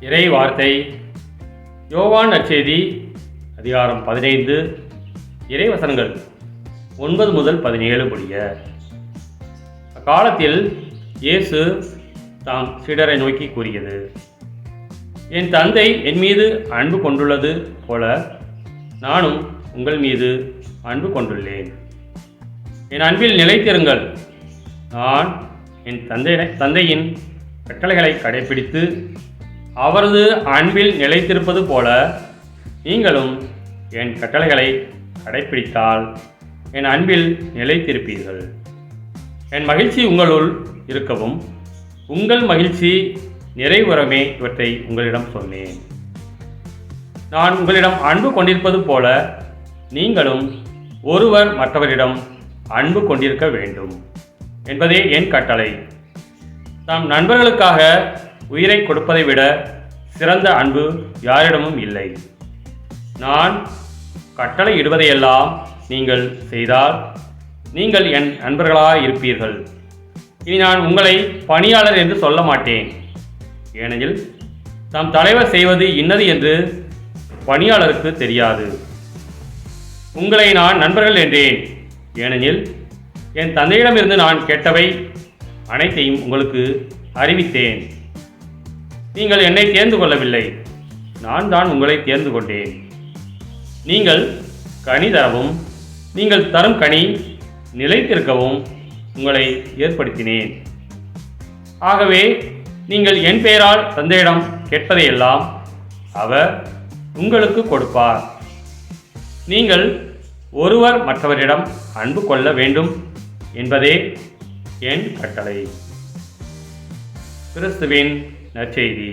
இறை வார்த்தை யோவான் நற்செய்தி அதிகாரம் 15 இறைவசனங்கள் 9 முதல் 17 முடிய. அக்காலத்தில் இயேசு தாம் சீடரை நோக்கி கூறியது: என் தந்தை என் மீது அன்பு கொண்டுள்ளது போல நானும் உங்கள் மீது அன்பு கொண்டுள்ளேன். என் அன்பில் நிலைத்திருங்கள். நான் என் தந்தையின் கட்டளைகளை கடைப்பிடித்து அவரது அன்பில் நிலைத்திருப்பது போல நீங்களும் என் கட்டளைகளை கடைப்பிடித்தால் என் அன்பில் நிலைத்திருப்பீர்கள். என் மகிழ்ச்சி உங்களுள் இருக்கவும் உங்கள் மகிழ்ச்சி நிறைவுறமே இவற்றை உங்களிடம் சொன்னேன். நான் உங்களிடம் அன்பு கொண்டிருப்பது போல நீங்களும் ஒருவர் மற்றவரிடம் அன்பு கொண்டிருக்க வேண்டும் என்பதே என் கட்டளை. தாம் நண்பர்களுக்காக உயிரை கொடுப்பதை விட சிறந்த அன்பு யாரிடமும் இல்லை. நான் கட்டளை இடுவதையெல்லாம் நீங்கள் செய்தால் நீங்கள் என் நண்பர்களாக இருப்பீர்கள். இனி நான் உங்களை பணியாளர் என்று சொல்ல மாட்டேன், ஏனெனில் தாம் தலைவர் செய்வது இன்னது என்று பணியாளருக்கு தெரியாது. உங்களை நான் நண்பர்கள் என்றேன், ஏனெனில் என் தந்தையிடமிருந்து நான் கேட்டவை அனைத்தையும் உங்களுக்கு அறிவித்தேன். நீங்கள் என்னை தேர்ந்து கொள்ளவில்லை, நான் தான் உங்களை தேர்ந்து கொண்டேன். நீங்கள் கனி தரவும் நீங்கள் தரும் கனி நிலைத்திருக்கவும் உங்களை ஏற்படுத்தினேன். ஆகவே நீங்கள் என் பெயரால் தந்தையிடம் கேட்பதையெல்லாம் அவர் உங்களுக்கு கொடுப்பார். நீங்கள் ஒருவர் மற்றவரிடம் அன்பு கொள்ள வேண்டும் என்பதே என் கட்டளை. கிறிஸ்துவின் நற்செய்தி.